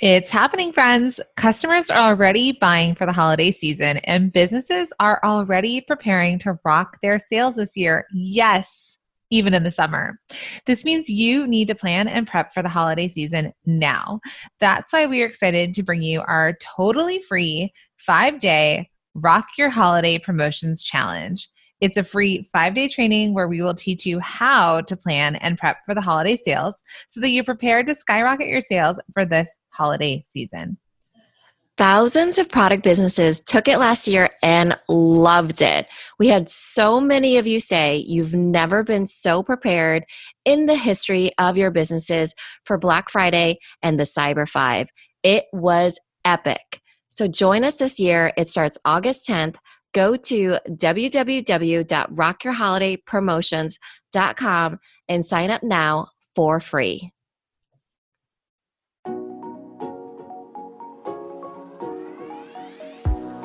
It's happening, friends. Customers are already buying for the holiday season, and businesses are already preparing to rock their sales this year. Yes, even in the summer. This means you need to plan and prep for the holiday season now. That's why we are excited to bring you our totally free 5-day Rock Your Holiday Promotions Challenge. It's a free 5-day training where we will teach you how to plan and prep for the holiday sales so that you're prepared to skyrocket your sales for this holiday season. Thousands of product businesses took it last year and loved it. We had so many of you say you've never been so prepared in the history of your businesses for Black Friday and the Cyber 5. It was epic. So join us this year. It starts August 10th. Go to www.rockyourholidaypromotions.com and sign up now for free.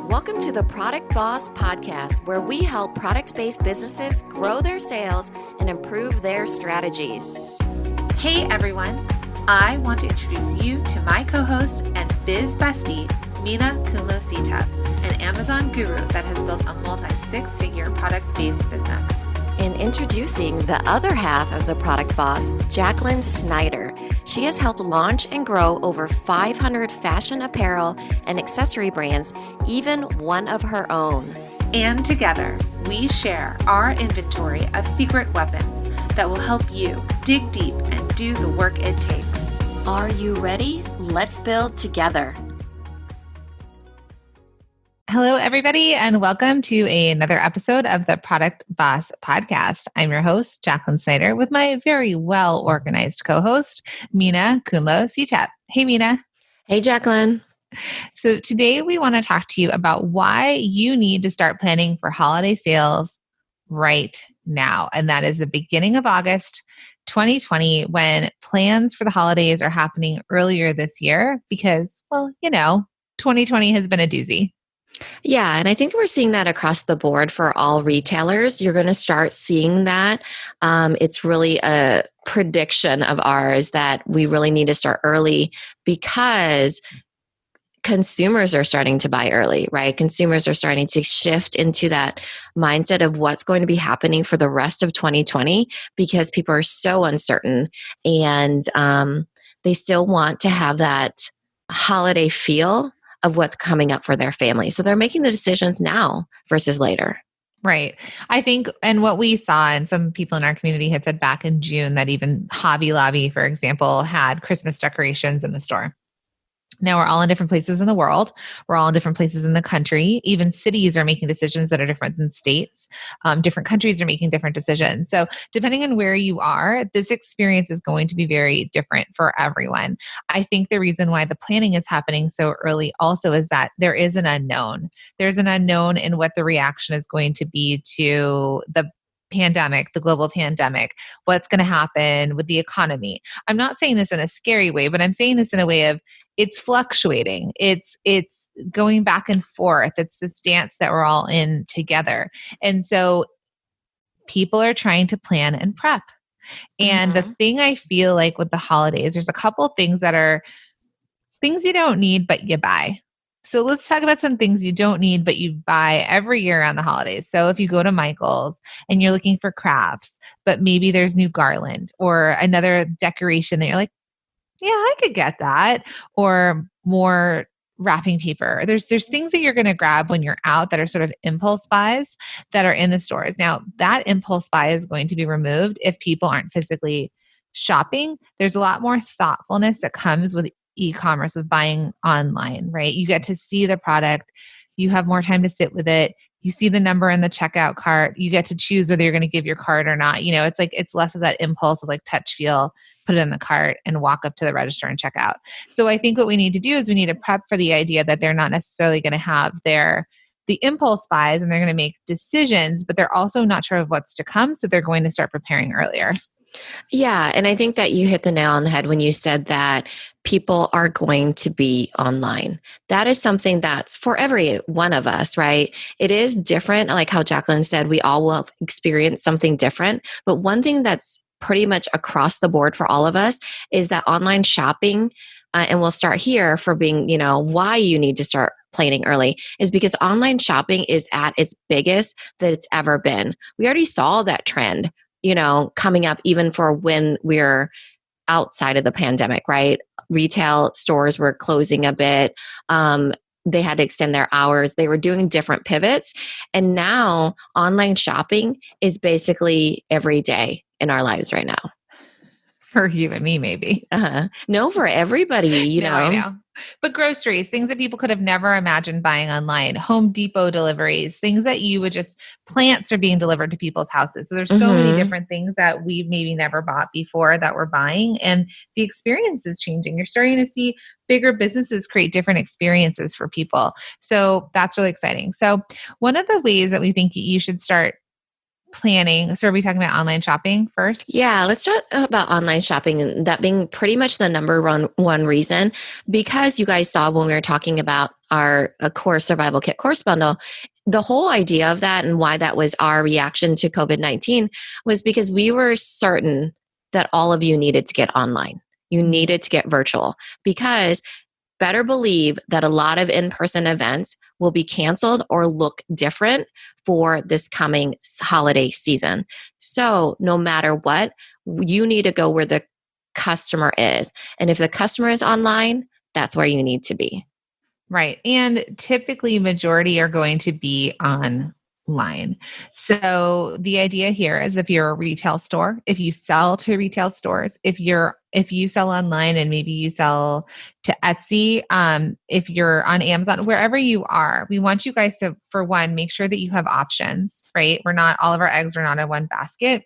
Welcome to the Product Boss Podcast, where we help product-based businesses grow their sales and improve their strategies. Hey everyone, I want to introduce you to my co-host and biz bestie, Minna an Amazon guru that has built a multi-six-figure product-based business. And introducing the other half of the Product Boss, Jacqueline Snyder. She has helped launch and grow over 500 fashion apparel and accessory brands, even one of her own. And together, we share our inventory of secret weapons that will help you dig deep and do the work it takes. Are you ready? Let's build together. Hello, everybody, and welcome to another episode of the Product Boss Podcast. I'm your host, Jacqueline Snyder, with my very well-organized co-host, Minna Kunlo-Sitep. Hey, Minna. Hey, Jacqueline. So today we want to talk to you about why you need to start planning for holiday sales right now. And that is the beginning of August 2020, when plans for the holidays are happening earlier this year because, well, 2020 has been a doozy. Yeah, and I think we're seeing that across the board for all retailers. You're going to start seeing that. It's really a prediction of ours that we really need to start early because consumers are starting to buy early, right? Consumers are starting to shift into that mindset of what's going to be happening for the rest of 2020 because people are so uncertain and they still want to have that holiday feel of what's coming up for their family. So they're making the decisions now versus later. Right. I think, and what we saw, and some people in our community had said back in June that even Hobby Lobby, for example, had Christmas decorations in the store. Now we're all in different places in the world. We're all in different places in the country. Even cities are making decisions that are different than states. Different countries are making different decisions. So depending on where you are, this experience is going to be very different for everyone. I think the reason why the planning is happening so early also is that there is an unknown. There's an unknown in what the reaction is going to be to the pandemic, the global pandemic, what's going to happen with the economy. I'm not saying this in a scary way, but I'm saying this in a way of it's fluctuating. It's going back and forth. It's this dance that we're all in together. And so people are trying to plan and prep. And the thing I feel like with the holidays, there's a couple things that are things you don't need, but you buy. So let's talk about some things you don't need, but you buy every year around the holidays. So if you go to Michael's and you're looking for crafts, but maybe there's new garland or another decoration that you're like, yeah, I could get that, or more wrapping paper. There's things that you're going to grab when you're out that are sort of impulse buys that are in the stores. Now, that impulse buy is going to be removed if people aren't physically shopping. There's a lot more thoughtfulness that comes with e-commerce, with buying online, right? You get to see the product. You have more time to sit with it. You see the number in the checkout cart. You get to choose whether you're going to give your card or not. It's less of that impulse of like touch, feel, put it in the cart and walk up to the register and check out. So I think what we need to do is we need to prep for the idea that they're not necessarily going to have the impulse buys and they're going to make decisions, but they're also not sure of what's to come. So they're going to start preparing earlier. Yeah. And I think that you hit the nail on the head when you said that people are going to be online. That is something that's for every one of us, right? It is different. Like how Jacqueline said, we all will experience something different. But one thing that's pretty much across the board for all of us is that online shopping and we'll start here for being, why you need to start planning early is because online shopping is at its biggest that it's ever been. We already saw that trend, coming up even for when we're outside of the pandemic, right? Retail stores were closing a bit. They had to extend their hours. They were doing different pivots. And now online shopping is basically every day in our lives right now. For you and me, maybe. No, for everybody, No, I know. But groceries, things that people could have never imagined buying online, Home Depot deliveries, things that you would just, plants are being delivered to people's houses. So there's so many different things that we've maybe never bought before that we're buying. And the experience is changing. You're starting to see bigger businesses create different experiences for people. So that's really exciting. So one of the ways that we think you should start planning. So are we talking about online shopping first? Yeah, let's talk about online shopping and that being pretty much the number one reason, because you guys saw when we were talking about our core survival kit course bundle, the whole idea of that and why that was our reaction to COVID-19 was because we were certain that all of you needed to get online. You needed to get virtual because better believe that a lot of in-person events will be canceled or look different for this coming holiday season. So no matter what, you need to go where the customer is. And if the customer is online, that's where you need to be. Right. And typically majority are going to be online. So the idea here is if you're a retail store, if you sell to retail stores, if you sell online and maybe you sell to Etsy, if you're on Amazon, wherever you are, we want you guys to, for one, make sure that you have options, right? All of our eggs are not in one basket,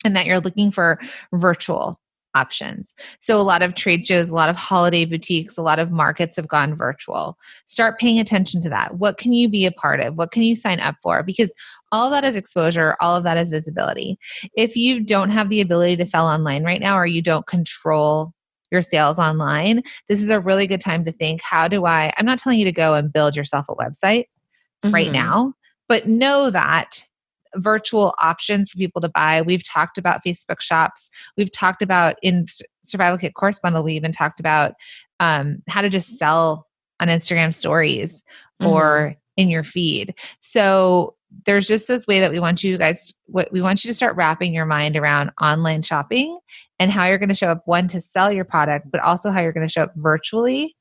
and that you're looking for virtual options. So a lot of trade shows, a lot of holiday boutiques, a lot of markets have gone virtual. Start paying attention to that. What can you be a part of? What can you sign up for? Because all of that is exposure. All of that is visibility. If you don't have the ability to sell online right now, or you don't control your sales online, this is a really good time to think, I'm not telling you to go and build yourself a website right now, but know that virtual options for people to buy. We've talked about Facebook shops. We've talked about in Survival Kit Course Bundle, we even talked about how to just sell on Instagram stories or in your feed. So there's just this way that we want you to start wrapping your mind around online shopping and how you're going to show up, one, to sell your product, but also how you're going to show up virtually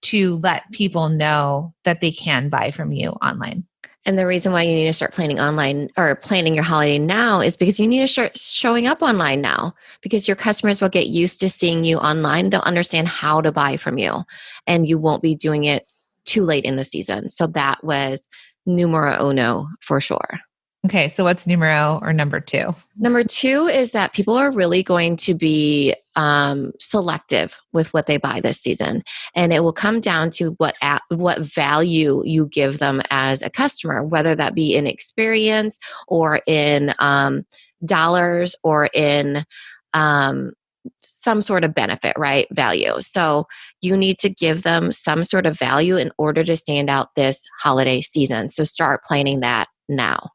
to let people know that they can buy from you online. And the reason why you need to start planning online or planning your holiday now is because you need to start showing up online now, because your customers will get used to seeing you online. They'll understand how to buy from you, and you won't be doing it too late in the season. So that was numero uno for sure. Okay, so what's number two? Number two is that people are really going to be selective with what they buy this season, and it will come down to what value you give them as a customer, whether that be in experience or in dollars or in some sort of benefit, right? Value. So you need to give them some sort of value in order to stand out this holiday season. So start planning that now.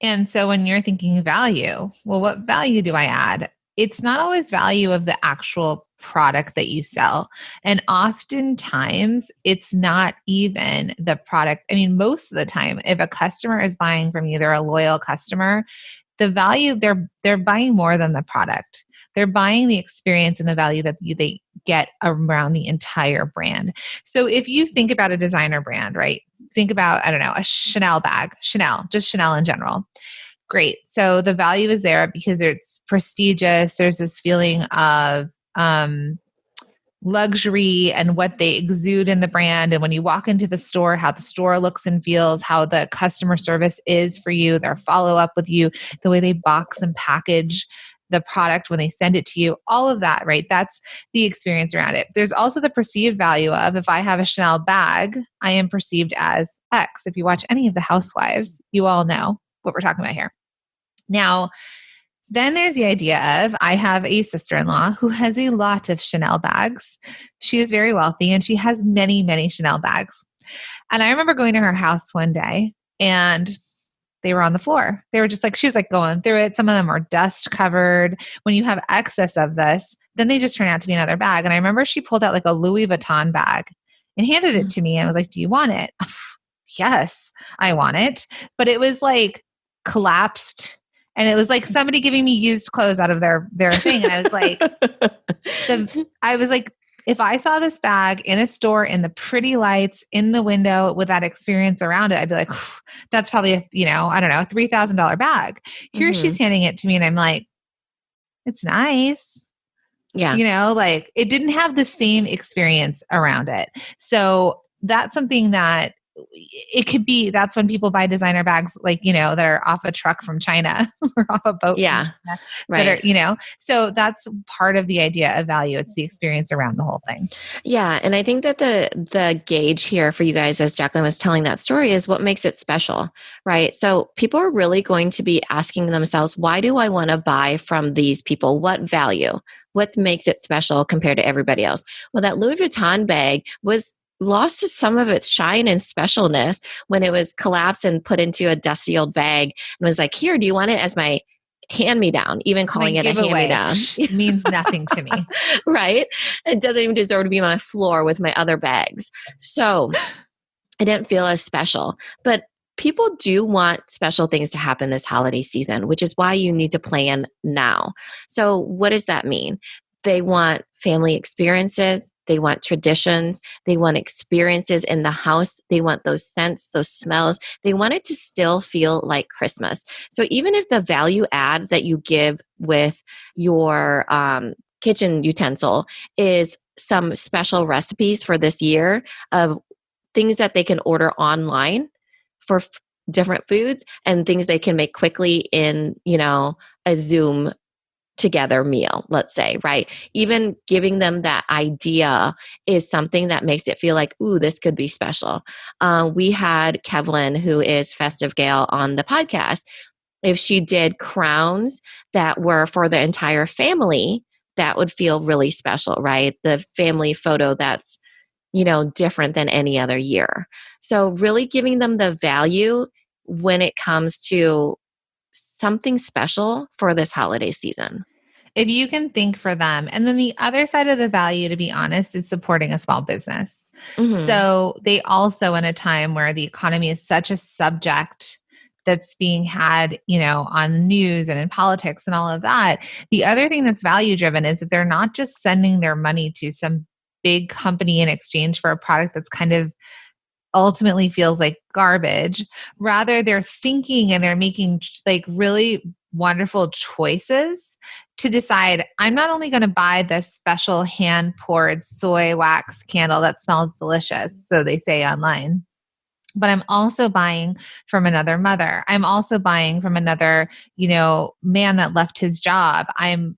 And so when you're thinking value, well, what value do I add? It's not always value of the actual product that you sell. And oftentimes it's not even the product. I mean, most of the time, if a customer is buying from you, they're a loyal customer, the value, they're buying more than the product. They're buying the experience and the value that they get around the entire brand. So if you think about a designer brand, right? Think about, I don't know, a Chanel bag, just Chanel in general. Great. So the value is there because it's prestigious. There's this feeling of luxury and what they exude in the brand. And when you walk into the store, how the store looks and feels, how the customer service is for you, their follow up with you, the way they box and package the product when they send it to you, all of that, right? That's the experience around it. There's also the perceived value of, if I have a Chanel bag, I am perceived as X. If you watch any of the Housewives, you all know what we're talking about here. Now, then there's the idea of, I have a sister-in-law who has a lot of Chanel bags. She is very wealthy and she has many, many Chanel bags. And I remember going to her house one day, and they were on the floor. They were just like, she was like going through it. Some of them are dust covered. When you have excess of this, then they just turn out to be another bag. And I remember she pulled out like a Louis Vuitton bag and handed it to me. And I was like, do you want it? Yes, I want it. But it was like collapsed. And it was like somebody giving me used clothes out of their thing. And I was like, if I saw this bag in a store in the pretty lights in the window with that experience around it, I'd be like, that's probably a $3,000 bag. Here she's handing it to me and I'm like, it's nice. Yeah. Like it didn't have the same experience around it. So that's something that it could be, that's when people buy designer bags, like, that are off a truck from China or off a boat. Yeah. From China, right. That are, so that's part of the idea of value. It's the experience around the whole thing. Yeah. And I think that the gauge here for you guys, as Jacqueline was telling that story, is what makes it special, right? So people are really going to be asking themselves, why do I want to buy from these people? What value? What makes it special compared to everybody else? Well, that Louis Vuitton bag lost some of its shine and specialness when it was collapsed and put into a dusty old bag and was like, here, do you want it as my hand-me-down? Even calling it a hand-me-down means nothing to me. Right? It doesn't even deserve to be on my floor with my other bags. So I didn't feel as special. But people do want special things to happen this holiday season, which is why you need to plan now. So what does that mean? They want family experiences. They want traditions. They want experiences in the house. They want those scents, those smells. They want it to still feel like Christmas. So even if the value add that you give with your kitchen utensil is some special recipes for this year of things that they can order online for different foods and things they can make quickly in, a Zoom together meal, let's say, right? Even giving them that idea is something that makes it feel like, ooh, this could be special. We had Kevlin, who is Festive Gale, on the podcast. If she did crowns that were for the entire family, that would feel really special, right? The family photo that's, different than any other year. So really giving them the value when it comes to something special for this holiday season. If you can think for them. And then the other side of the value, to be honest, is supporting a small business. Mm-hmm. So they also, in a time where the economy is such a subject that's being had, on the news and in politics and all of that, the other thing that's value driven is that they're not just sending their money to some big company in exchange for a product that's kind of ultimately feels like garbage. Rather, they're thinking and they're making like really wonderful choices to decide, I'm not only going to buy this special hand poured soy wax candle that smells delicious, so they say online, but I'm also buying from another mother. I'm also buying from another, man that left his job. I'm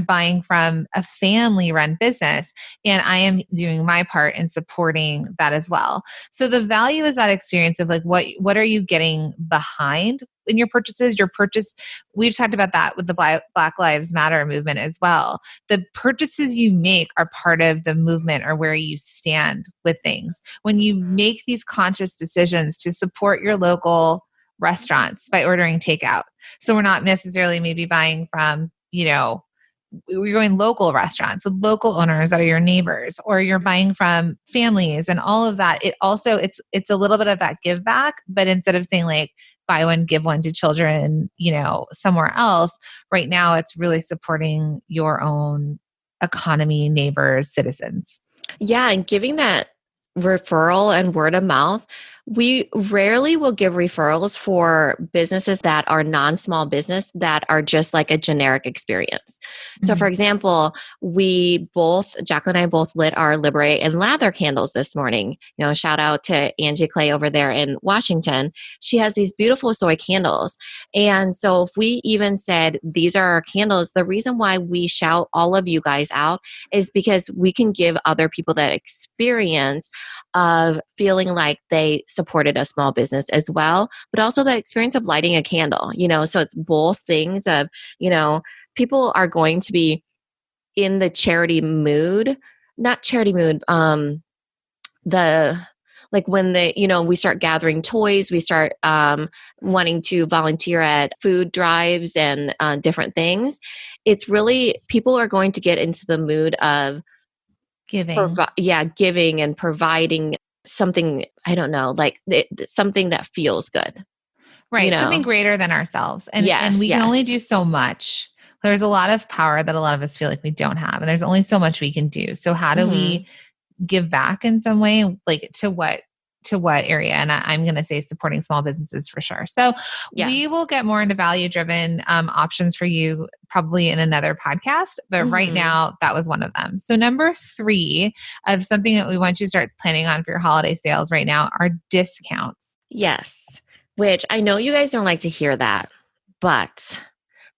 buying from a family run business, and I am doing my part in supporting that as well. So the value is that experience of like, what are you getting behind in your purchases? We've talked about that with the Black Lives Matter movement as well. The purchases you make are part of the movement or where you stand with things. When you make these conscious decisions to support your local restaurants by ordering takeout. So we're not necessarily maybe buying from, we're going local restaurants with local owners that are your neighbors, or you're buying from families and all of that. It also, it's a little bit of that give back, but instead of saying like, buy one, give one to children, somewhere else, right now it's really supporting your own economy, neighbors, citizens. Yeah. And giving that referral and word of mouth. We rarely will give referrals for businesses that are non-small business that are just like a generic experience. Mm-hmm. So for example, Jacqueline and I both lit our Liberate and Lather candles this morning. Shout out to Angie Clay over there in Washington. She has these beautiful soy candles. And so if we even said, these are our candles, the reason why we shout all of you guys out is because we can give other people that experience of feeling like they supported a small business as well, but also the experience of lighting a candle, so it's both things of, people are going to be in the charity mood, not charity mood, Like when we start gathering toys, we start wanting to volunteer at food drives and different things. It's really, people are going to get into the mood of Giving. giving and providing something, I don't know, like something that feels good. Right. Something greater than ourselves. And Yes, we can only yes. do so much. There's a lot of power that a lot of us feel like we don't have. And there's only so much we can do. So how do we give back in some way? Like to what area? And I'm going to say supporting small businesses for sure. So we will get more into value driven options for you probably in another podcast. But right now, that was one of them. So number 3 of something that we want you to start planning on for your holiday sales right now are discounts. Yes. Which I know you guys don't like to hear that, but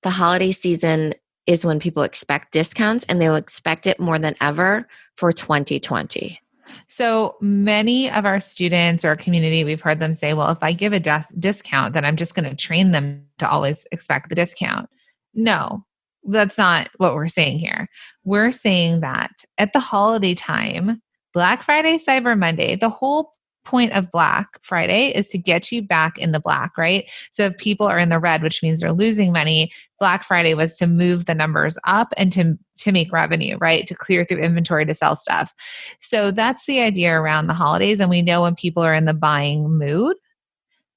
the holiday season is when people expect discounts, and they will expect it more than ever for 2020. So many of our students or our community, we've heard them say, well, if I give a discount, then I'm just going to train them to always expect the discount. No, that's not what we're saying here. We're saying that at the holiday time, Black Friday, Cyber Monday, the whole point of Black Friday is to get you back in the black, right? So if people are in the red, which means they're losing money, Black Friday was to move the numbers up and to make revenue, right? To clear through inventory to sell stuff. So that's the idea around the holidays. And we know when people are in the buying mood,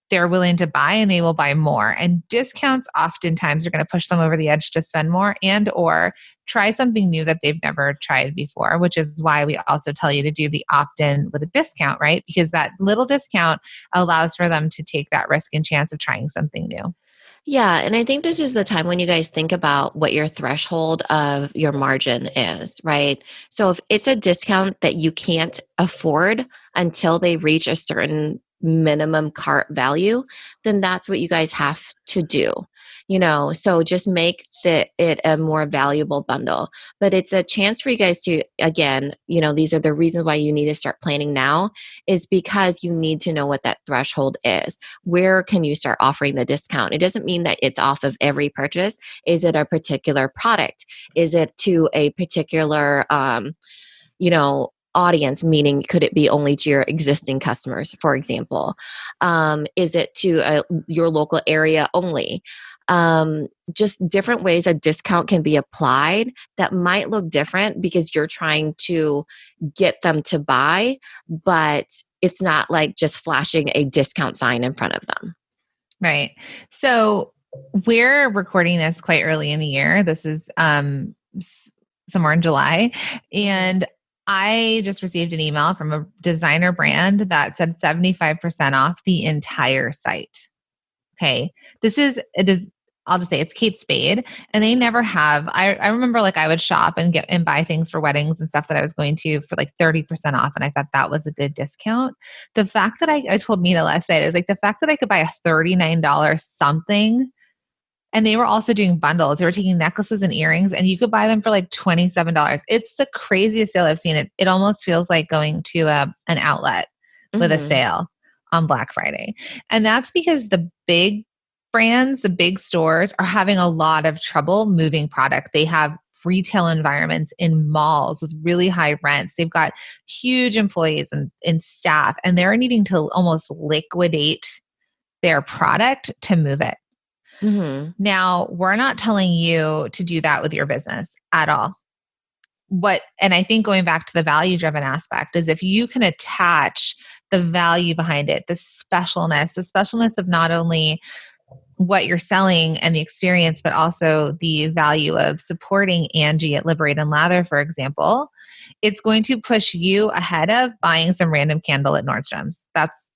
they're willing to buy and they will buy more. And discounts oftentimes are going to push them over the edge to spend more and or try something new that they've never tried before, which is why we also tell you to do the opt-in with a discount, right? Because that little discount allows for them to take that risk and chance of trying something new. Yeah. And I think this is the time when you guys think about what your threshold of your margin is, right? So if it's a discount that you can't afford until they reach a certain minimum cart value, then that's what you guys have to do. So just make it a more valuable bundle. But it's a chance for you guys to, again, these are the reasons why you need to start planning now, is because you need to know what that threshold is. Where can you start offering the discount? It doesn't mean that it's off of every purchase. Is it a particular product? Is it to a particular, audience, meaning could it be only to your existing customers, for example? Is it to your local area only? Just different ways a discount can be applied that might look different because you're trying to get them to buy, but it's not like just flashing a discount sign in front of them. Right. So we're recording this quite early in the year. This is somewhere in July. And I just received an email from a designer brand that said 75% off the entire site. Okay. I'll just say it's Kate Spade, and they never have. I remember like I would shop and buy things for weddings and stuff that I was going to for like 30% off. And I thought that was a good discount. The fact that I told Minna last night, it was like the fact that I could buy a $39 something. And they were also doing bundles. They were taking necklaces and earrings, and you could buy them for like $27. It's the craziest sale I've seen. It almost feels like going to an outlet with a sale on Black Friday. And that's because the big brands, the big stores are having a lot of trouble moving product. They have retail environments in malls with really high rents. They've got huge employees and staff, and they're needing to almost liquidate their product to move it. Now, we're not telling you to do that with your business at all. And I think going back to the value driven aspect is if you can attach the value behind it, the specialness of not only what you're selling and the experience, but also the value of supporting Angie at Liberate and Lather, for example, it's going to push you ahead of buying some random candle at Nordstrom's. That's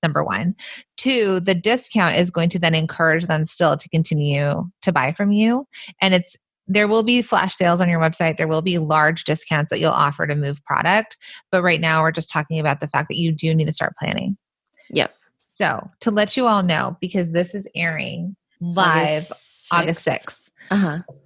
number 1. 2, the discount is going to then encourage them still to continue to buy from you. And there will be flash sales on your website. There will be large discounts that you'll offer to move product. But right now we're just talking about the fact that you do need to start planning. Yep. So to let you all know, because this is airing live August 6th.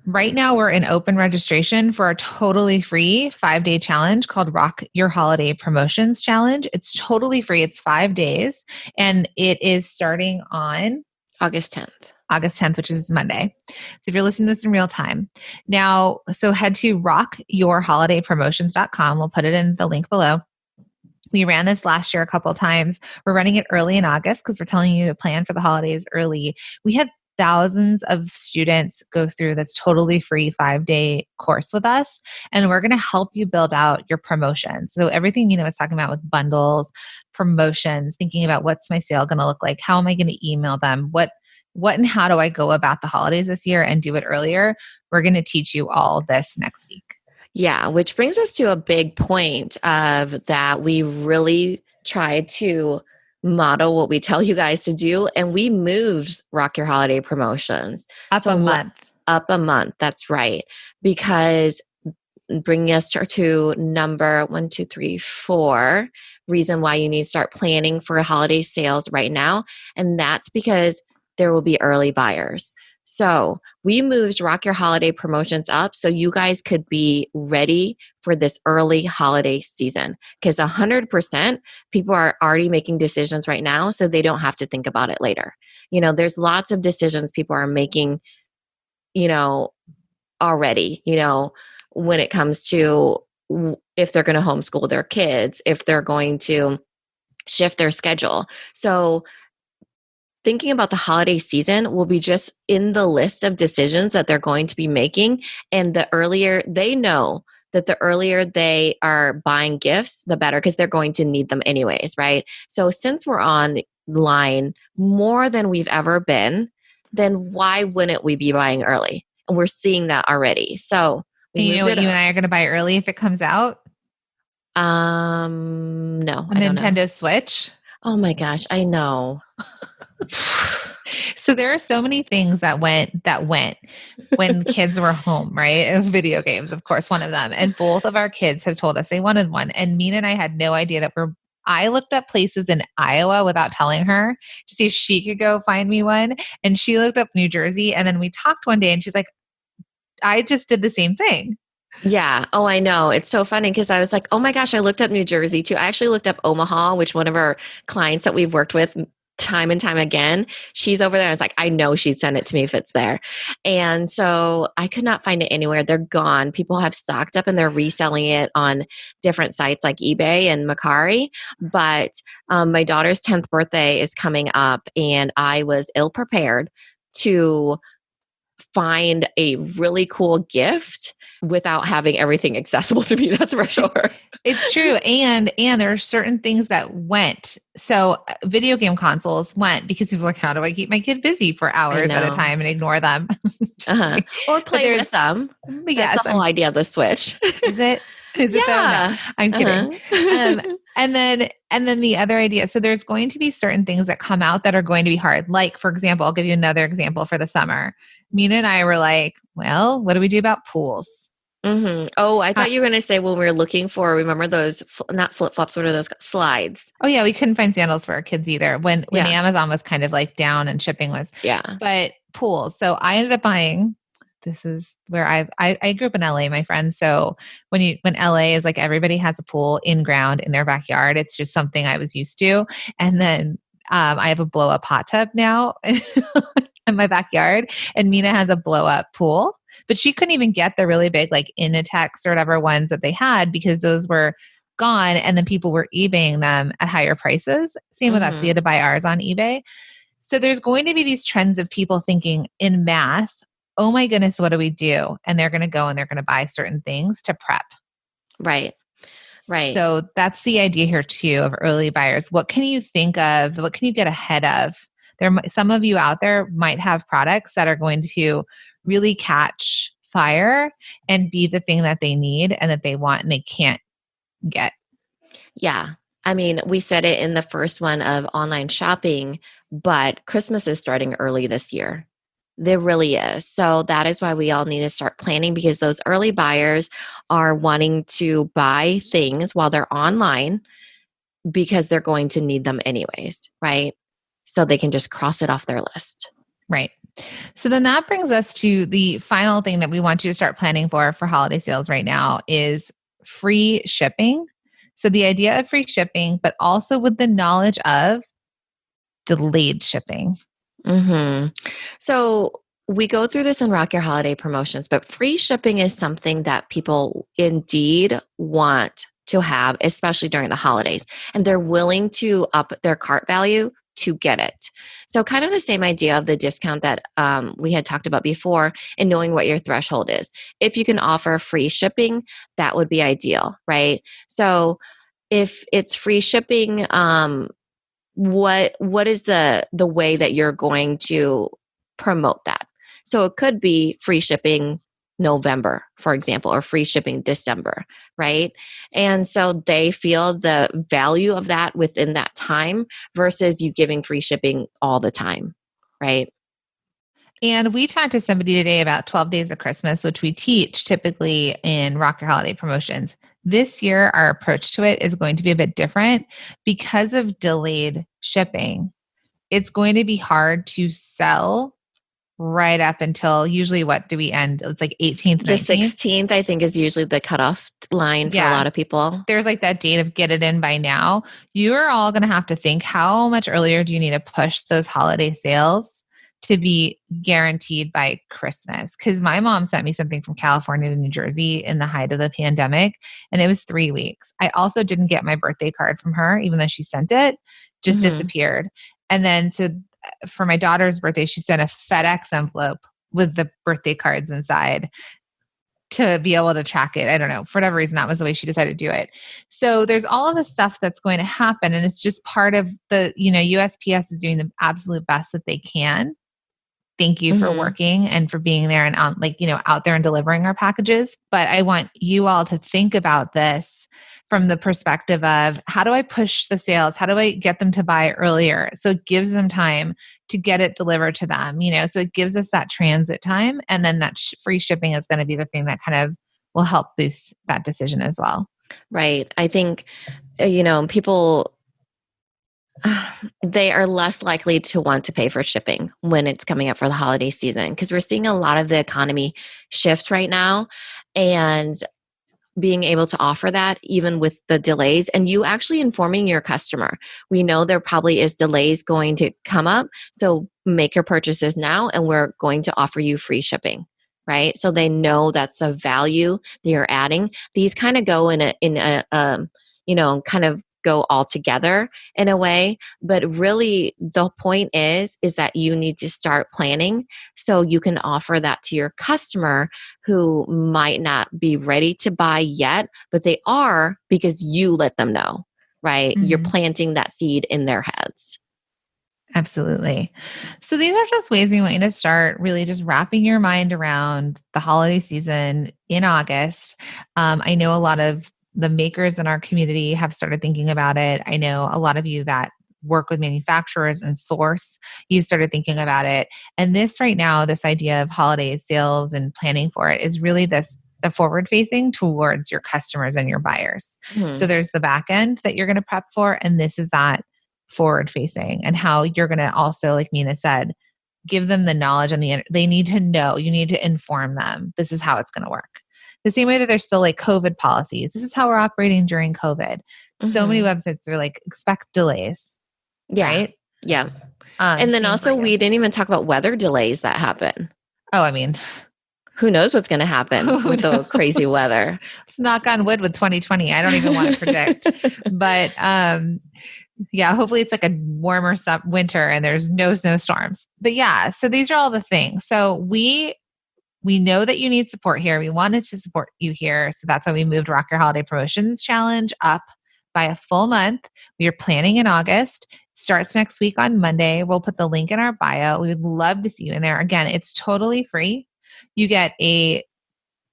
Right now we're in open registration for a totally free 5-day challenge called Rock Your Holiday Promotions Challenge. It's totally free. It's 5 days, and it is starting on August 10th, which is Monday. So if you're listening to this in real time now, so head to rockyourholidaypromotions.com. We'll put it in the link below. We ran this last year a couple times. We're running it early in August because we're telling you to plan for the holidays early. We had thousands of students go through this totally free 5-day course with us. And we're going to help you build out your promotions. So everything Minna was talking about with bundles, promotions, thinking about what's my sale going to look like? How am I going to email them? What and how do I go about the holidays this year and do it earlier? We're going to teach you all this next week. Yeah, which brings us to a big point of that we really try to model what we tell you guys to do. And we moved Rock Your Holiday promotions. Up a month. Up a month. That's right. Because bringing us to number 1, 2, 3, 4 reason why you need to start planning for holiday sales right now. And that's because there will be early buyers. So we moved Rock Your Holiday promotions up so you guys could be ready for this early holiday season, because 100% people are already making decisions right now so they don't have to think about it later. There's lots of decisions people are making, already, when it comes to if they're going to homeschool their kids, if they're going to shift their schedule. So thinking about the holiday season will be just in the list of decisions that they're going to be making. And the earlier they know that the earlier they are buying gifts, the better, because they're going to need them anyways, right? So since we're online more than we've ever been, then why wouldn't we be buying early? And we're seeing that already. So and you know what you and I are going to buy early if it comes out? No, a Nintendo Switch. Oh my gosh, I know. So there are so many things that went when kids were home, right? Video games, of course, one of them. And both of our kids have told us they wanted one. And Minna and I had no idea that I looked up places in Iowa without telling her to see if she could go find me one. And she looked up New Jersey. And then we talked one day and she's like, I just did the same thing. Yeah. Oh, I know. It's so funny because I was like, oh my gosh, I looked up New Jersey too. I actually looked up Omaha, which one of our clients that we've worked with time and time again, she's over there. I was like, I know she'd send it to me if it's there. And so I could not find it anywhere. They're gone. People have stocked up and they're reselling it on different sites like eBay and Mercari. But my daughter's 10th birthday is coming up and I was ill prepared to find a really cool gift without having everything accessible to me. That's for sure. It's true. And there are certain things that went. So video game consoles went because people are like, how do I keep my kid busy for hours at a time and ignore them? Or play with them. That's the whole idea of the Switch. Is it? Is it though? No, I'm kidding. And then the other idea. So there's going to be certain things that come out that are going to be hard. Like, for example, I'll give you another example for the summer. Minna and I were like, well, what do we do about pools? Mm-hmm. Oh, I thought you were going to say when we were looking for, remember those, not flip-flops, what are those? Slides. Oh yeah, we couldn't find sandals for our kids either when Amazon was kind of like down and shipping was. Yeah. But pools. So I ended up buying, this is where I grew up in LA, my friend. So when LA is like everybody has a pool in ground in their backyard, it's just something I was used to. And then I have a blow up hot tub now in my backyard, and Minna has a blow up pool. But she couldn't even get the really big, like Inatex or whatever ones that they had because those were gone. And then people were eBaying them at higher prices. Same with us. We had to buy ours on eBay. So there's going to be these trends of people thinking in mass, oh my goodness, what do we do? And they're going to go and they're going to buy certain things to prep. Right. Right. So that's the idea here too of early buyers. What can you think of? What can you get ahead of? Some of you out there might have products that are going to really catch fire and be the thing that they need and that they want and they can't get. Yeah. I mean, we said it in the first one of online shopping, but Christmas is starting early this year. There really is. So that is why we all need to start planning, because those early buyers are wanting to buy things while they're online because they're going to need them anyways, right? So they can just cross it off their list. Right. So then that brings us to the final thing that we want you to start planning for holiday sales right now is free shipping. So the idea of free shipping, but also with the knowledge of delayed shipping. Mm-hmm. So we go through this in Rock Your Holiday promotions, but free shipping is something that people indeed want to have, especially during the holidays. And they're willing to up their cart value to get it. So, kind of the same idea of the discount that we had talked about before, and knowing what your threshold is. If you can offer free shipping, that would be ideal, right? So, if it's free shipping, what is the way that you're going to promote that? So, it could be free shipping November, for example, or free shipping December, right? And so they feel the value of that within that time versus you giving free shipping all the time, right? And we talked to somebody today about 12 Days of Christmas, which we teach typically in Rock Your Holiday promotions. This year, our approach to it is going to be a bit different because of delayed shipping. It's going to be hard to sell right up until usually what do we end? It's like 18th, 19th. The 16th, I think, is usually the cutoff line for a lot of people. There's like that date of get it in by now. You're all going to have to think, how much earlier do you need to push those holiday sales to be guaranteed by Christmas? Because my mom sent me something from California to New Jersey in the height of the pandemic, and it was 3 weeks. I also didn't get my birthday card from her, even though she sent it, just disappeared. And then for my daughter's birthday, she sent a FedEx envelope with the birthday cards inside to be able to track it. I don't know. For whatever reason, that was the way she decided to do it. So there's all of the stuff that's going to happen. And it's just part of the, USPS is doing the absolute best that they can. Thank you for working and for being there and out there and delivering our packages. But I want you all to think about this from the perspective of, how do I push the sales? How do I get them to buy earlier? So it gives them time to get it delivered to them, so it gives us that transit time. And then that free shipping is going to be the thing that kind of will help boost that decision as well. Right. I think, people, they are less likely to want to pay for shipping when it's coming up for the holiday season, because we're seeing a lot of the economy shift right now, and being able to offer that even with the delays, and you actually informing your customer. We know there probably is delays going to come up, so make your purchases now and we're going to offer you free shipping, right? So they know that's a value that you're adding. These kind of go in a kind of go all together in a way, but really the point is that you need to start planning so you can offer that to your customer who might not be ready to buy yet, but they are because you let them know, right? You're planting that seed in their heads. Absolutely. So these are just ways we want you to start really just wrapping your mind around the holiday season in August. I know a lot of the makers in our community have started thinking about it. I know a lot of you that work with manufacturers and source, you started thinking about it. And this right now, this idea of holiday sales and planning for it is really the forward facing towards your customers and your buyers. So there's the back end that you're going to prep for. And this is that forward facing, and how you're going to also, like Minna said, give them the knowledge and they need to know, you need to inform them. This is how it's going to work. The same way that there's still like COVID policies. This is how we're operating during COVID. So many websites are like, expect delays. Yeah. Right? Yeah. And then also we didn't even talk about weather delays that happen. Oh, I mean, who knows what's going to happen with the crazy weather. Let's knock on wood with 2020. I don't even want to predict. But yeah, hopefully it's like a warmer winter and there's no snowstorms. But yeah, so these are all the things. So we know that you need support here. We wanted to support you here. So that's why we moved Rock Your Holiday Promotions Challenge up by a full month. We are planning in August. Starts next week on Monday. We'll put the link in our bio. We would love to see you in there. Again, it's totally free. You get a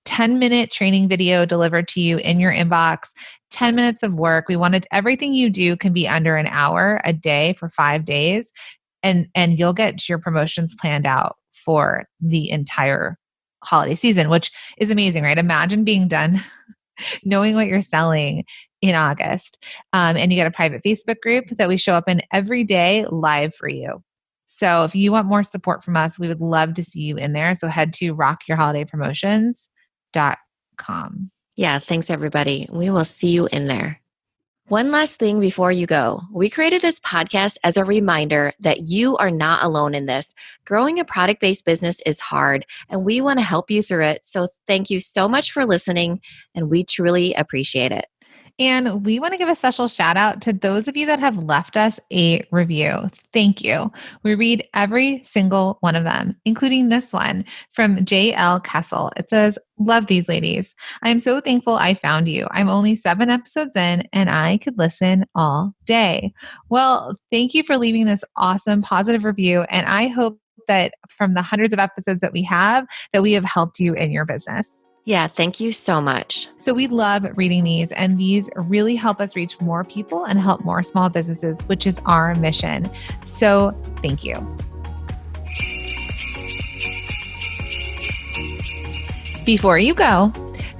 10-minute training video delivered to you in your inbox, 10 minutes of work. We wanted everything you do can be under an hour a day for 5 days. And you'll get your promotions planned out for the entire holiday season, which is amazing, right? Imagine being done, knowing what you're selling in August. And you get a private Facebook group that we show up in every day live for you. So if you want more support from us, we would love to see you in there. So head to rockyourholidaypromotions.com. Yeah, thanks everybody. We will see you in there. One last thing before you go. We created this podcast as a reminder that you are not alone in this. Growing a product-based business is hard, and we want to help you through it. So thank you so much for listening, and we truly appreciate it. And we want to give a special shout out to those of you that have left us a review. Thank you. We read every single one of them, including this one from JL Kessel. It says, "Love these ladies. I am so thankful I found you. I'm only 7 episodes in and I could listen all day." Well, thank you for leaving this awesome positive review. And I hope that from the hundreds of episodes that we have helped you in your business. Yeah, thank you so much. So we love reading these, and these really help us reach more people and help more small businesses, which is our mission. So thank you. Before you go,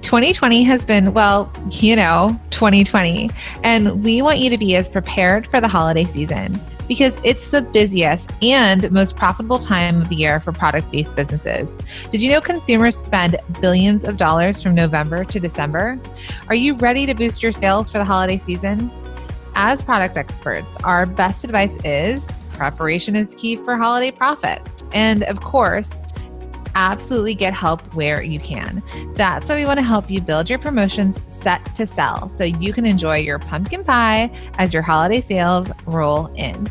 2020 has been, 2020. And we want you to be as prepared for the holiday season because it's the busiest and most profitable time of the year for product-based businesses. Did you know consumers spend billions of dollars from November to December? Are you ready to boost your sales for the holiday season? As product experts, our best advice is preparation is key for holiday profits. And of course, absolutely get help where you can. That's why we want to help you build your promotions set to sell so you can enjoy your pumpkin pie as your holiday sales roll in.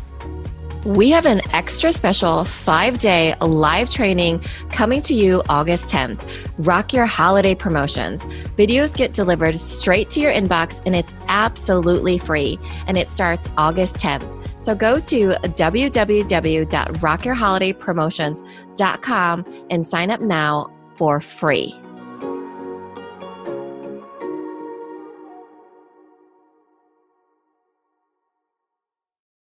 We have an extra special 5-day live training coming to you August 10th. Rock your holiday promotions. Videos get delivered straight to your inbox and it's absolutely free. And it starts August 10th. So go to www.rockyourholidaypromotions.com and sign up now for free.